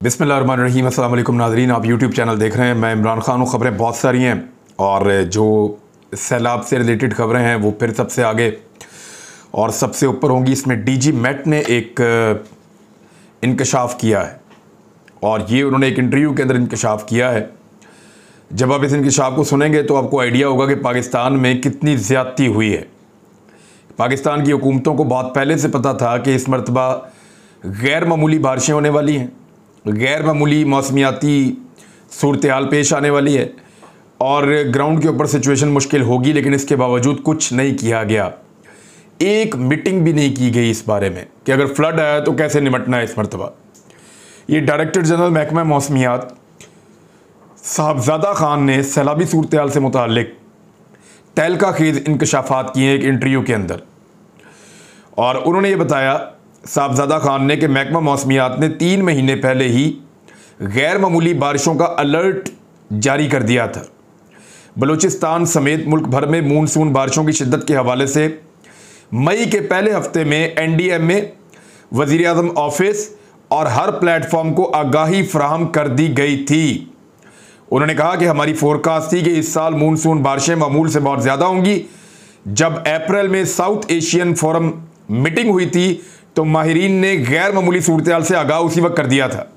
बिस्मिल्लाहिर्रहमानिर्रहीम। अस्सलाम वालेकुम नाज़रीन, आप यूट्यूब चैनल देख रहे हैं। मैं इमरान ख़ान हूँ। ख़बरें बहुत सारी हैं और जो सैलाब से रिलेटेड ख़बरें हैं वो फिर सबसे आगे और सबसे ऊपर होंगी। इसमें डीजी मेट ने एक इंकशाफ किया है और ये उन्होंने एक इंटरव्यू के अंदर इंकशाफ किया है। जब आप इस इंकशाफ को सुनेंगे तो आपको आइडिया होगा कि पाकिस्तान में कितनी ज़्यादती हुई है। पाकिस्तान की हुकूमतों को बहुत पहले से पता था कि इस मरतबा गैर मामूली बारिशें होने वाली हैं, गैर मामूली मौसमियाती सूरत हाल पेश आने वाली है और ग्राउंड के ऊपर सिचुएशन मुश्किल होगी, लेकिन इसके बावजूद कुछ नहीं किया गया। एक मीटिंग भी नहीं की गई इस बारे में कि अगर फ्लड आया तो कैसे निपटना है। इस मरतबा ये डायरेक्टर जनरल महकमा मौसमियात साहबजादा खान ने सैलाबी सूरत हाल से मुताल्लिक तहलका खेज़ इंकशाफात किए एक इंटरव्यू के अंदर, और उन्होंने ये बताया साहबजादा खान ने कि महकमा मौसमियात ने 3 महीने पहले ही गैर मामूली बारिशों का अलर्ट जारी कर दिया था। बलूचिस्तान समेत मुल्क भर में मानसून बारिशों की शिद्दत के हवाले से मई के पहले हफ्ते में NDM में वज़ीर आज़म ऑफिस और हर प्लेटफॉर्म को आगाही फराहम कर दी गई थी। उन्होंने कहा कि हमारी फोरकास्ट थी कि इस साल मानसून बारिशें मामूल से बहुत ज़्यादा होंगी। जब अप्रैल में साउथ एशियन फोरम मीटिंग हुई थी तो माहिरीन ने गैर मामूली सूरत हाल से आगाह उसी वक्त कर दिया था।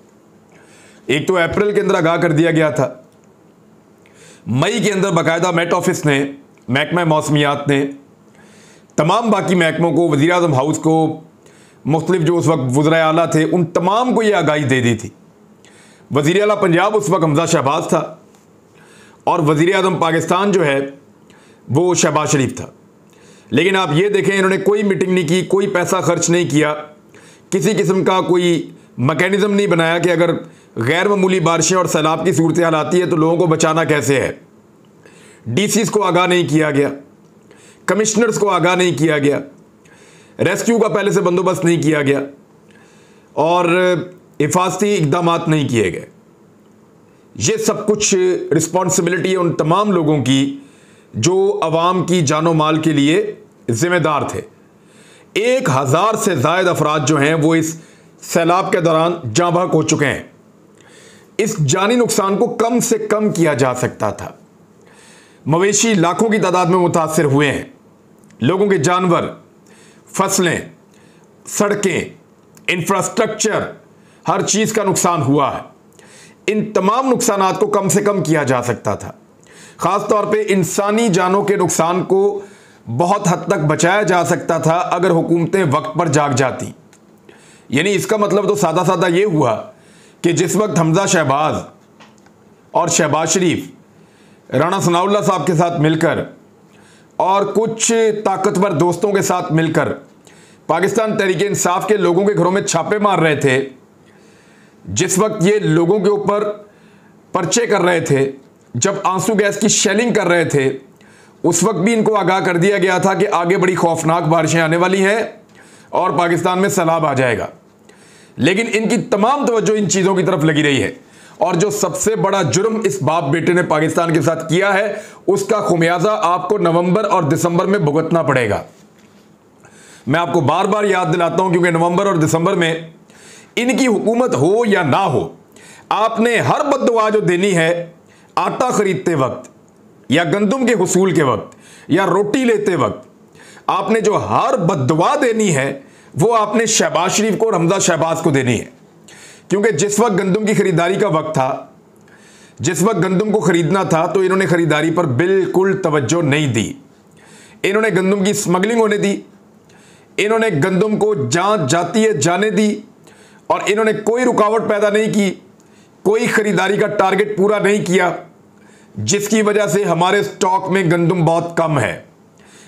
एक तो अप्रैल के अंदर आगाह कर दिया गया था, मई के अंदर बाकायदा मेट ऑफिस ने, महकमा मौसमियात ने तमाम बाकी महकमों को, वज़ीर आज़म हाउस को, मुख्तलिफ जो उस वक्त वज़राए आला थे उन तमाम को यह आगाही दे दी थी। वज़ीर आला पंजाब उस वक्त हमजा शहबाज था और वज़ीर आज़म पाकिस्तान जो है वो शहबाज शरीफ था। लेकिन आप ये देखें, इन्होंने कोई मीटिंग नहीं की, कोई पैसा खर्च नहीं किया, किसी किस्म का कोई मैकेनिज़्म नहीं बनाया कि अगर गैर मामूली बारिशें और सैलाब की सूरत हाल आती है तो लोगों को बचाना कैसे है। DCs को आगाह नहीं किया गया, कमिश्नर्स को आगाह नहीं किया गया, रेस्क्यू का पहले से बंदोबस्त नहीं किया गया और हिफाजती इक़दामात नहीं किए गए। ये सब कुछ रिस्पॉन्सिबिलिटी है उन तमाम लोगों की जो अवाम की जानो माल के लिए ज़िम्मेदार थे। 1000 से ज़ायद अफराद जो हैं वो इस सैलाब के दौरान जाँ बहक हो चुके हैं। इस जानी नुकसान को कम से कम किया जा सकता था। मवेशी लाखों की तादाद में मुतासर हुए हैं, लोगों के जानवर, फसलें, सड़कें, इंफ्रास्ट्रक्चर, हर चीज़ का नुकसान हुआ है। इन तमाम नुकसानात को कम से कम किया जा सकता था। ख़ास तौर पे इंसानी जानों के नुकसान को बहुत हद तक बचाया जा सकता था अगर हुकूमतें वक्त पर जाग जाती। यानी इसका मतलब तो सादा सादा ये हुआ कि जिस वक्त हमजा शहबाज और शहबाज शरीफ राणा सनाउल्लाह साहब के साथ मिलकर और कुछ ताकतवर दोस्तों के साथ मिलकर पाकिस्तान तहरीक इंसाफ के लोगों के घरों में छापे मार रहे थे, जिस वक्त ये लोगों के ऊपर पर्चे कर रहे थे, जब आंसू गैस की शेलिंग कर रहे थे, उस वक्त भी इनको आगाह कर दिया गया था कि आगे बड़ी खौफनाक बारिशें आने वाली हैं और पाकिस्तान में सैलाब आ जाएगा। लेकिन इनकी तमाम तवज्जो इन चीज़ों की तरफ लगी रही है और जो सबसे बड़ा जुर्म इस बाप बेटे ने पाकिस्तान के साथ किया है उसका खुमियाजा आपको नवंबर और दिसंबर में भुगतना पड़ेगा। मैं आपको बार बार याद दिलाता हूं क्योंकि नवंबर और दिसंबर में इनकी हुकूमत हो या ना हो, आपने हर बद्दुआ जो देनी है आटा खरीदते वक्त या गंदम के हुसूल के वक्त या रोटी लेते वक्त, आपने जो हर बद्दुआ देनी है वो आपने शहबाज शरीफ को और हमजा शहबाज को देनी है। क्योंकि जिस वक्त गंदम की खरीदारी का वक्त था, जिस वक्त गंदम को खरीदना था, तो इन्होंने खरीदारी पर बिल्कुल तवज्जो नहीं दी। इन्होंने गंदम की स्मगलिंग होने दी, इन्होंने गंदम को जहां जाती है जाने दी और इन्होंने कोई रुकावट पैदा नहीं की, कोई खरीदारी का टारगेट पूरा नहीं किया, जिसकी वजह से हमारे स्टॉक में गंदम बहुत कम है।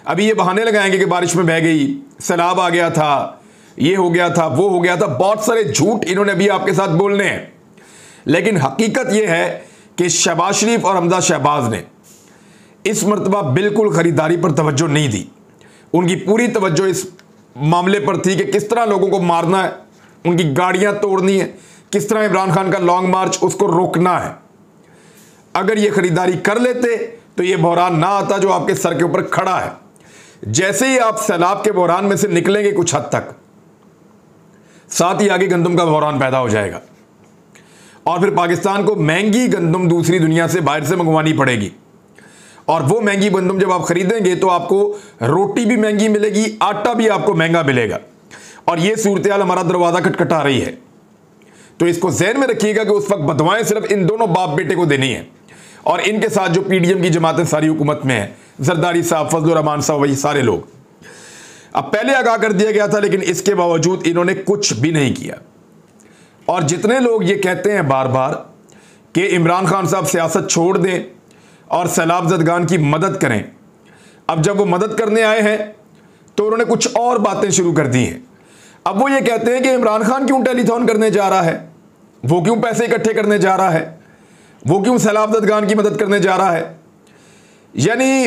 अभी ये बहाने लगाएंगे कि बारिश में बह गई, सैलाब आ गया था, ये हो गया था, वो हो गया था, बहुत सारे झूठ इन्होंने अभी आपके साथ बोलने हैं। लेकिन हकीकत यह है कि शहबाज शरीफ और हमजा शहबाज ने इस मरतबा बिल्कुल खरीदारी पर तवज्जो नहीं दी। उनकी पूरी तवज्जो इस मामले पर थी कि किस तरह लोगों को मारना है, उनकी गाड़ियां तोड़नी है, किस तरह इमरान खान का लॉन्ग मार्च उसको रोकना है। अगर ये खरीदारी कर लेते तो ये बहरान ना आता जो आपके सर के ऊपर खड़ा है। जैसे ही आप सैलाब के बहरान में से निकलेंगे कुछ हद तक, साथ ही आगे गंदम का बहरान पैदा हो जाएगा। और फिर पाकिस्तान को महंगी गंदम दूसरी दुनिया से बाहर से मंगवानी पड़ेगी। और वो महंगी गंदम जब आप खरीदेंगे तो आपको रोटी भी महंगी मिलेगी, आटा भी आपको महंगा मिलेगा। और ये सूरत हाल हमारा दरवाज़ा खटखटा रही है। तो इसको ज़हन में रखिएगा कि उस वक्त बदवाएं सिर्फ इन दोनों बाप बेटे को देनी है। और इनके साथ जो पीडीएम की जमातें सारी हुकूमत में है, जरदारी साहब, फजलुर रहमान साहब, वही सारे लोग। अब पहले आगाह कर दिया गया था, लेकिन इसके बावजूद इन्होंने कुछ भी नहीं किया। और जितने लोग ये कहते हैं बार बार कि इमरान खान साहब सियासत छोड़ दें और सैलाब ज़दगान की मदद करें, अब जब वो मदद करने आए हैं तो उन्होंने कुछ और बातें शुरू कर दी हैं। अब वो ये कहते हैं कि इमरान खान क्यों टेलीथॉन करने जा रहा है, वो क्यों पैसे इकट्ठे करने जा रहा है, वो क्यों सैलाब ज़दगान की मदद करने जा रहा है। यानी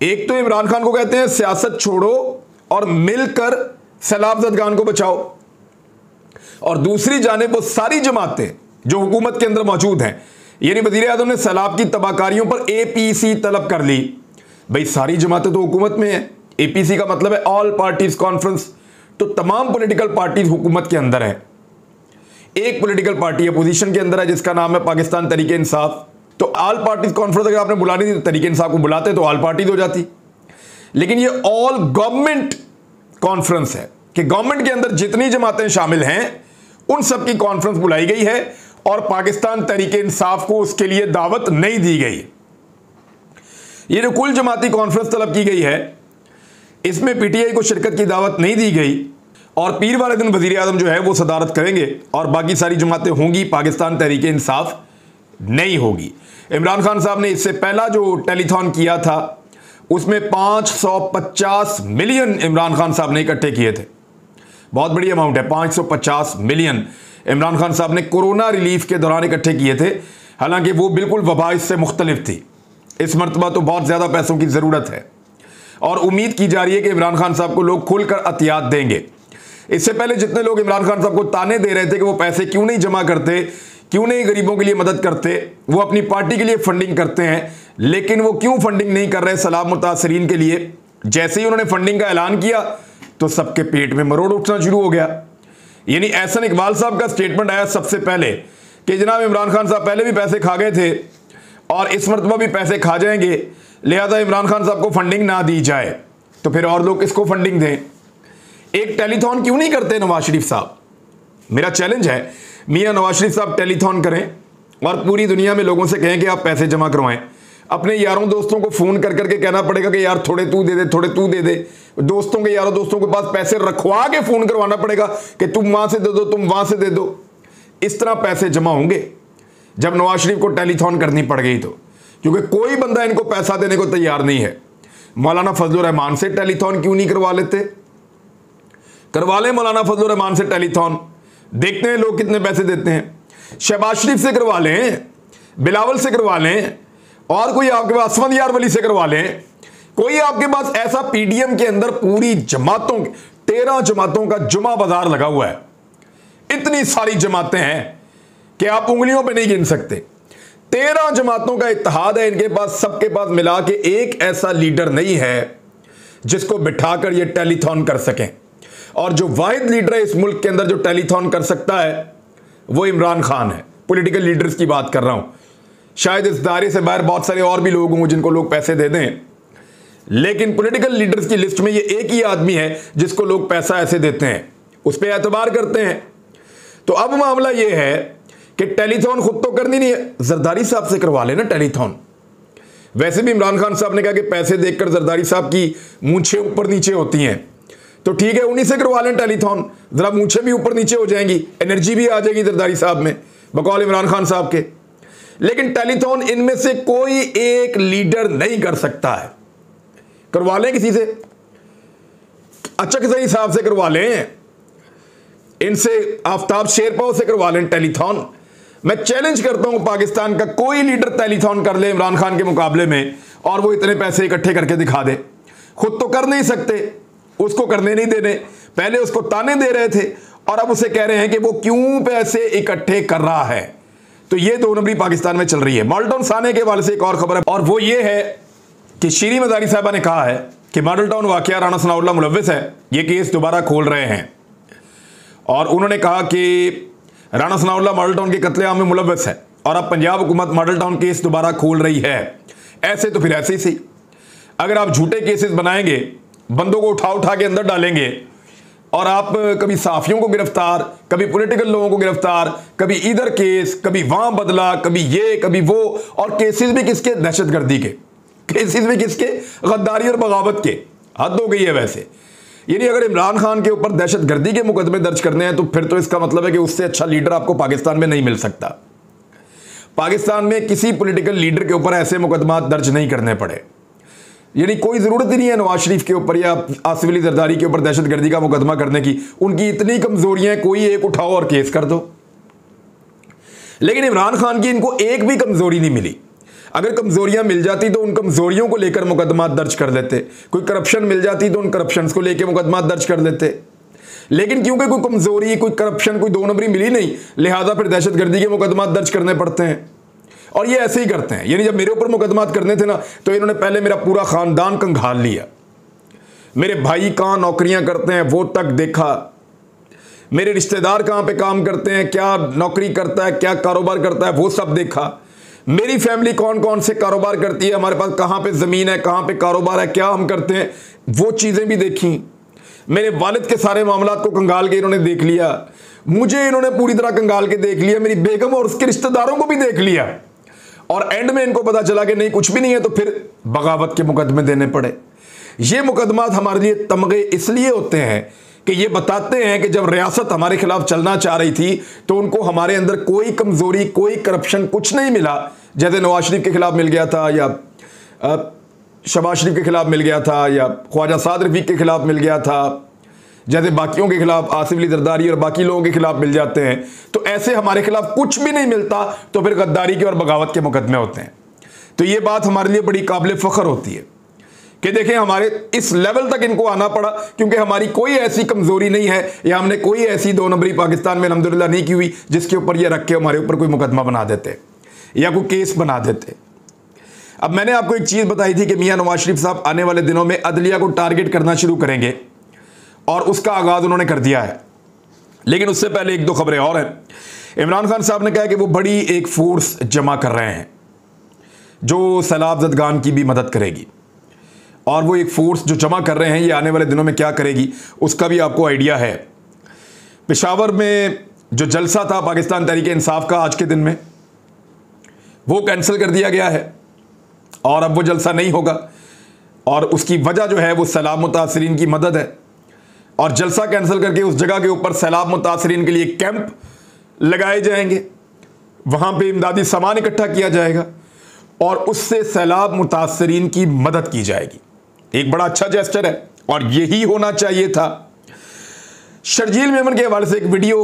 एक तो इमरान खान को कहते हैं सियासत छोड़ो और मिलकर सैलाब ज़दगान को बचाओ, और दूसरी जानिब वो सारी जमातें जो हुकूमत के अंदर मौजूद हैं, यानी वज़ीर आज़म ने सैलाब की तबाहकारियों पर APC तलब कर ली। भाई सारी जमातें तो हुकूमत में हैं। APC का मतलब है ऑल पार्टीज कॉन्फ्रेंस, तो तमाम पॉलिटिकल पार्टीज हुकूमत के अंदर है। एक पॉलिटिकल पार्टी अपोजिशन के अंदर है जिसका नाम है पाकिस्तान तहरीक इंसाफ। तो ऑल पार्टीज कॉन्फ्रेंस अगर आपने बुलानी थी तो तहरीक इंसाफ को बुलाते तो ऑल पार्टीज हो जाती। लेकिन ये ऑल गवर्नमेंट कॉन्फ्रेंस है कि गवर्नमेंट के अंदर जितनी जमातें शामिल हैं उन सब की कॉन्फ्रेंस बुलाई गई है और पाकिस्तान तहरीक इंसाफ को उसके लिए दावत नहीं दी गई। ये जो कुल जमाती कॉन्फ्रेंस तलब की गई है, इसमें PTI को शिरकत की दावत नहीं दी गई। और पीर वाले दिन वज़ीर आज़म जो है वो सदारत करेंगे और बाकी सारी जमातें होंगी, पाकिस्तान तहरीक इंसाफ नहीं होगी। इमरान खान साहब ने इससे पहला जो टेलीथॉन किया था उसमें 550 मिलियन इमरान खान साहब ने इकट्ठे किए थे। बहुत बड़ी अमाउंट है, 550 मिलियन इमरान खान साहब ने कोरोना रिलीफ के दौरान इकट्ठे किए थे। हालांकि वो बिल्कुल वबा इससे मुख्तलिफ थी। इस मरतबा तो बहुत ज़्यादा पैसों की ज़रूरत है और उम्मीद की जा रही है कि इमरान खान साहब को लोग खुलकर अतियात देंगे। इससे पहले जितने लोग इमरान खान साहब को ताने दे रहे थे कि वो पैसे क्यों नहीं जमा करते, क्यों नहीं गरीबों के लिए मदद करते, वो अपनी पार्टी के लिए फंडिंग करते हैं, लेकिन वो क्यों फंडिंग नहीं कर रहे सैलाब मुतासरीन के लिए, जैसे ही उन्होंने फंडिंग का ऐलान किया तो सबके पेट में मरोड़ उठना शुरू हो गया। यानी एहसन इकबाल साहब का स्टेटमेंट आया सबसे पहले कि जनाब इमरान खान साहब पहले भी पैसे खा गए थे और इस मरतबा भी पैसे खा जाएंगे, लिहाजा इमरान खान साहब को फंडिंग ना दी जाए। तो फिर और लोग किसको फंडिंग दें? एक टेलीथॉन क्यों नहीं करते नवाज शरीफ साहब? मेरा चैलेंज है, मियां नवाज शरीफ साहब टेलीथॉन करें और पूरी दुनिया में लोगों से कहें कि आप पैसे जमा करवाएं। अपने यारों दोस्तों को फ़ोन कर करके कहना पड़ेगा कि यार थोड़े तू दे दे, थोड़े तू दे दे। दोस्तों के यारों दोस्तों के पास पैसे रखवा के फ़ोन करवाना पड़ेगा कि तुम वहाँ से दे दो, तुम वहाँ से दे दो। इस तरह पैसे जमा होंगे जब नवाज शरीफ को टेलीथॉन करनी पड़ गई तो, क्योंकि कोई बंदा इनको पैसा देने को तैयार नहीं है। मौलाना फजलुर रहमान से टेलीथॉन क्यों नहीं करवा लेते? करवा लें मौलाना फजलुर रहमान से टेलीथॉन, देखते हैं लोग कितने पैसे देते हैं। शहबाज शरीफ से करवा लें, बिलावल से करवा लें, और कोई आपके पास असमद यार वली से करवा लें। कोई आपके पास ऐसा पीडीएम के अंदर पूरी जमातों 13 जमातों का जुमा बाजार लगा हुआ है। इतनी सारी जमातें हैं कि आप उंगलियों पे नहीं गिन सकते। 13 जमातों का इत्तेहाद है इनके पास, सबके पास मिला के एक ऐसा लीडर नहीं है जिसको बिठाकर ये टेलीथॉन कर सकें। और जो वाहिद लीडर है इस मुल्क के अंदर जो टेलीथॉन कर सकता है वो इमरान खान है। पॉलिटिकल लीडर्स की बात कर रहा हूं। शायद इस दायरे से बाहर बहुत सारे और भी लोग होंगे जिनको लोग पैसे दे दें, लेकिन पॉलिटिकल लीडर्स की लिस्ट में ये एक ही आदमी है जिसको लोग पैसा ऐसे देते हैं, उस पर एतबार करते हैं। तो अब मामला ये है कि टेलीथॉन खुद तो करनी नहीं है, जरदारी साहब से करवा लेना टेलीथॉन। वैसे भी इमरान खान साहब ने कहा कि पैसे देखकर जरदारी साहब की मूंछें ऊपर नीचे होती हैं, तो ठीक है उन्हीं से करवा लें टेलीथॉन। जरा मूंछें भी ऊपर नीचे हो जाएंगी, एनर्जी भी आ जाएगी जरदारी साहब में बकौल इमरान खान साहब के। लेकिन टेलीथॉन इनमें से कोई एक लीडर नहीं कर सकता है। करवा लें किसी से, अचकज़ई साहब से करवा लें, इनसे आफ्ताब शेरपाओ से करवा लें टेलीथॉन। मैं चैलेंज करता हूं पाकिस्तान का कोई लीडर टेलीथॉन कर ले इमरान खान के मुकाबले में और वो इतने पैसे इकट्ठे करके दिखा दे। खुद तो कर नहीं सकते, उसको करने नहीं देने। पहले उसको ताने दे रहे थे और अब उसे कह रहे हैं कि वो क्यों पैसे इकट्ठे कर रहा है। तो ये दो नंबरी पाकिस्तान में चल रही है। मॉडल टाउन साने के हवाले से एक और खबर है, और वो ये है कि शीरी मज़ारी साहबा ने कहा है कि मॉडल टाउन वाकया राणा सनाउल्लाह मुलव्विस है, ये केस दोबारा खोल रहे हैं। और उन्होंने कहा कि राणा सनाउल्लाह मॉडल टाउन के कत्लेआम में मुलव्वस है और अब पंजाब हुकूमत मॉडल टाउन केस दोबारा खोल रही है। ऐसे तो फिर ऐसे ही सही, अगर आप झूठे केसेस बनाएंगे, बंदों को उठा उठा के अंदर डालेंगे और आप कभी सहाफियों को गिरफ्तार, कभी पॉलिटिकल लोगों को गिरफ्तार, कभी इधर केस, कभी वहां बदला, कभी ये कभी वो, और केसेस भी किसके? दहशतगर्दी के, केसेस भी किसके? गद्दारी और बगावत के। हद हो गई है वैसे। यानी अगर इमरान खान के ऊपर दहशतगर्दी के मुकदमे दर्ज करने हैं तो फिर तो इसका मतलब है कि उससे अच्छा लीडर आपको पाकिस्तान में नहीं मिल सकता। पाकिस्तान में किसी पॉलिटिकल लीडर के ऊपर ऐसे मुकदमा दर्ज नहीं करने पड़े। यानी कोई जरूरत ही नहीं है नवाज शरीफ के ऊपर या आसिफ अली जरदारी के ऊपर दहशतगर्दी का मुकदमा करने की। उनकी इतनी कमजोरियां, कोई एक उठाओ और केस कर दो। लेकिन इमरान खान की इनको एक भी कमजोरी नहीं मिली। अगर कमजोरियां मिल जाती तो उन कमजोरियों को लेकर मुकदमा दर्ज कर लेते। कोई करप्शन मिल जाती तो उन करप्शन को लेकर मुकदमा दर्ज कर लेते। लेकिन क्योंकि कोई कमजोरी, कोई करप्शन, कोई दो नंबरी मिली नहीं, लिहाजा फिर दहशतगर्दी के मुकदमा दर्ज करने पड़ते हैं। और ये ऐसे ही करते हैं। यानी जब मेरे ऊपर मुकदमात करने थे ना, तो इन्होंने पहले मेरा पूरा खानदान कंगाल लिया। मेरे भाई कहाँ नौकरियां करते हैं वो तक देखा, मेरे रिश्तेदार कहाँ पे काम करते हैं, क्या नौकरी करता है, क्या कारोबार करता है, वो सब देखा। मेरी फैमिली कौन कौन से कारोबार करती है, हमारे पास कहाँ पे ज़मीन है, कहाँ पे कारोबार है, क्या हम करते हैं, वो चीज़ें भी देखी। मेरे वालिद के सारे मामलात को कंगाल के इन्होंने देख लिया। मुझे इन्होंने पूरी तरह कंगाल के देख लिया। मेरी बेगम और उसके रिश्तेदारों को भी देख लिया। और एंड में इनको पता चला कि नहीं कुछ भी नहीं है, तो फिर बगावत के मुकदमे देने पड़े। ये मुकदमात हमारे लिए तमगे इसलिए होते हैं कि ये बताते हैं कि जब रियासत हमारे खिलाफ चलना चाह रही थी तो उनको हमारे अंदर कोई कमजोरी, कोई करप्शन, कुछ नहीं मिला। जैसे नवाज शरीफ के खिलाफ मिल गया था, या शहबाज शरीफ के खिलाफ मिल गया था, या ख्वाजा साद रफीक के खिलाफ मिल गया था, जैसे बाकियों के खिलाफ आसिफ अली जरदारी और बाकी लोगों के खिलाफ मिल जाते हैं। तो ऐसे हमारे खिलाफ कुछ भी नहीं मिलता तो फिर गद्दारी के और बगावत के मुकदमे होते हैं। तो ये बात हमारे लिए बड़ी काबिल फख्र होती है कि देखें हमारे इस लेवल तक इनको आना पड़ा क्योंकि हमारी कोई ऐसी कमजोरी नहीं है या हमने कोई ऐसी दो नंबरी पाकिस्तान में अल्हम्दुलिल्लाह नहीं की हुई जिसके ऊपर ये रख के हमारे ऊपर कोई मुकदमा बना देते या कोई केस बना देते। अब मैंने आपको एक चीज़ बताई थी कि मियां नवाज शरीफ साहब आने वाले दिनों में अदलिया को टारगेट करना शुरू करेंगे और उसका आगाज़ उन्होंने कर दिया है। लेकिन उससे पहले एक दो खबरें और हैं। इमरान खान साहब ने कहा कि वो बड़ी एक फोर्स जमा कर रहे हैं जो सैलाब ज़दगान की भी मदद करेगी, और वो एक फोर्स जो जमा कर रहे हैं ये आने वाले दिनों में क्या करेगी उसका भी आपको आइडिया है। पेशावर में जो जलसा था पाकिस्तान तहरीक इंसाफ का आज के दिन में, वो कैंसिल कर दिया गया है और अब वो जलसा नहीं होगा, और उसकी वजह जो है वो सैलाब मुतासरीन की मदद है। और जलसा कैंसिल करके उस जगह के ऊपर सैलाब मुतासरीन के लिए कैंप लगाए जाएंगे, वहाँ पे इमदादी सामान इकट्ठा किया जाएगा और उससे सैलाब मुतासरीन की मदद की जाएगी। एक बड़ा अच्छा जेस्चर है और यही होना चाहिए था। शर्जील मेमन के हवाले से एक वीडियो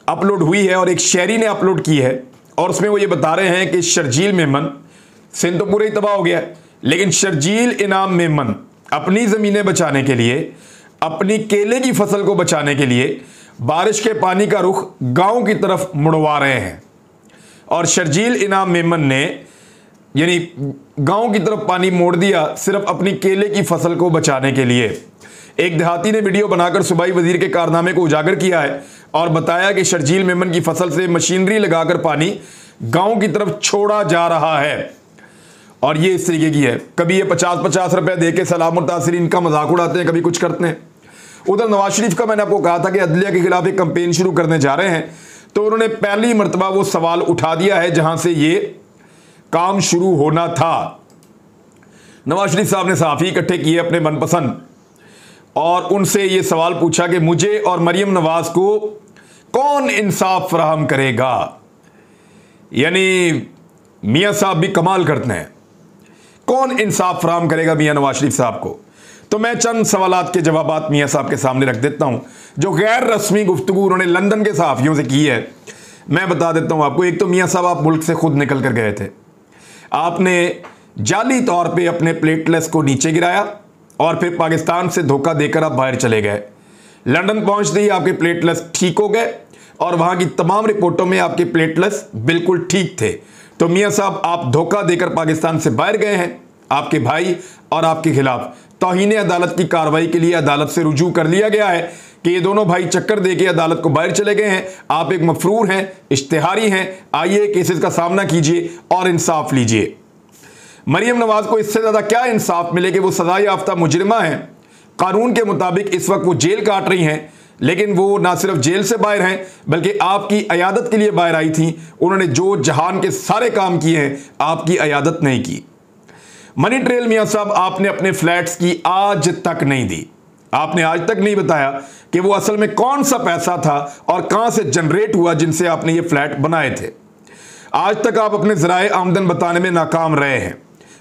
अपलोड हुई है और एक शहरी ने अपलोड की है, और उसमें वो ये बता रहे हैं कि शर्जील मेमन, सिंध तो पूरा ही तबाह हो गया, लेकिन शर्जील इनाम मेमन अपनी ज़मीनें बचाने के लिए, अपनी केले की फसल को बचाने के लिए बारिश के पानी का रुख गांव की तरफ मुड़वा रहे हैं। और शर्जील इनाम मेमन ने यानी गांव की तरफ पानी मोड़ दिया सिर्फ अपनी केले की फसल को बचाने के लिए। एक देहाती ने वीडियो बनाकर सूबाई वजीर के कारनामे को उजागर किया है और बताया कि शर्जील मेमन की फसल से मशीनरी लगाकर पानी गांव की तरफ छोड़ा जा रहा है, और ये इस तरीके की है। कभी ये 50-50 रुपए दे के सैलाब मुतासरीन का मजाक उड़ाते हैं, कभी कुछ करते हैं। उधर नवाज शरीफ का मैंने आपको कहा था कि अदलिया के खिलाफ एक कंपेन शुरू करने जा रहे हैं, तो उन्होंने पहली मरतबा वो सवाल उठा दिया है जहां से ये काम शुरू होना था। नवाज शरीफ साहब ने सहाफ़ी इकट्ठे किए अपने मनपसंद और उनसे ये सवाल पूछा कि मुझे और मरियम नवाज को कौन इंसाफ फराहम करेगा। यानी मियां साहब भी कमाल करते हैं, कौन इंसाफ फराहम करेगा मियां नवाज शरीफ साहब को। तो मैं चंद सवालात के जवाबात मियां साहब के सामने रख देता हूं जो गैर रस्मी गुफ्तगू उन्होंने लंदन के सहाफ़ियों से की है। मैं बता देता हूं आपको। एक तो मियां साहब आप मुल्क से खुद निकल कर गए थे, आपने जाली तौर पे अपने प्लेटलेस को नीचे गिराया और फिर पाकिस्तान से धोखा देकर आप बाहर चले गए। लंदन पहुंचते ही आपके प्लेटलेस ठीक हो गए और वहां की तमाम रिपोर्टों में आपके प्लेटलेस बिल्कुल ठीक थे। तो मियां साहब आप धोखा देकर पाकिस्तान से बाहर गए हैं। आपके भाई और आपके खिलाफ तौहीन अदालत की कार्रवाई के लिए अदालत से रुजू कर लिया गया है कि ये दोनों भाई चक्कर देके अदालत को बाहर चले गए हैं, आप एक मफरूर हैं, इश्तिहारी हैं, आइए केसेस का सामना कीजिए और इंसाफ लीजिए। मरियम नवाज को इससे ज्यादा क्या इंसाफ मिले कि वो सजा याफ्ता मुजरिमा है। कानून के मुताबिक इस वक्त वो जेल काट रही हैं, लेकिन वो ना सिर्फ जेल से बाहर हैं बल्कि आपकी अयादत के लिए बाहर आई थी। उन्होंने जो जहान के सारे काम किए हैं, आपकी अयादत नहीं की। मनी ट्रेल मियां साहब, आपने अपने फ्लैट्स की आज तक नहीं दी। आपने आज तक नहीं बताया कि वो असल में कौन सा पैसा था और कहां से जनरेट हुआ जिनसे आपने ये फ्लैट बनाए थे। आज तक आप अपने जराए आमदन बताने में नाकाम रहे हैं।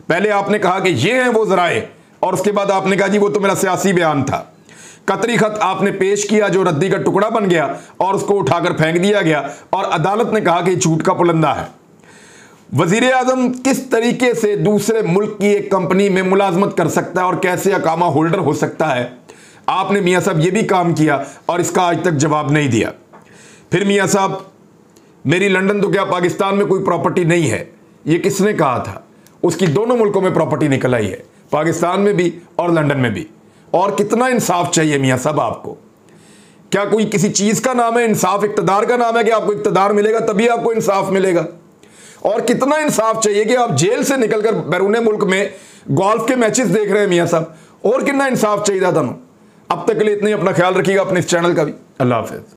पहले आपने कहा कि ये हैं वो जराए, और उसके बाद आपने कहा जी वो तो मेरा सियासी बयान था। कतरी खत आपने पेश किया जो रद्दी का टुकड़ा बन गया और उसको उठाकर फेंक दिया गया और अदालत ने कहा कि झूठ का पुलंदा है। वजीर आजम किस तरीके से दूसरे मुल्क की एक कंपनी में मुलाजमत कर सकता है और कैसे अकामा होल्डर हो सकता है, आपने मियां साहब ये भी काम किया और इसका आज तक जवाब नहीं दिया। फिर मियां साहब, मेरी लंदन तो क्या पाकिस्तान में कोई प्रॉपर्टी नहीं है, ये किसने कहा था? उसकी दोनों मुल्कों में प्रॉपर्टी निकल आई है, पाकिस्तान में भी और लंदन में भी। और कितना इंसाफ चाहिए मियां साहब आपको? क्या कोई किसी चीज का नाम है इंसाफ? इक्तदार का नाम है कि आपको इक्तदार मिलेगा तभी आपको इंसाफ मिलेगा? और कितना इंसाफ चाहिए कि आप जेल से निकलकर बैरून मुल्क में गोल्फ के मैचेस देख रहे हैं मियां साहब? और कितना इंसाफ चाहिए था? अब तक के लिए इतनी, अपना ख्याल रखिएगा, अपने इस चैनल का भी। अल्लाह हाफिज।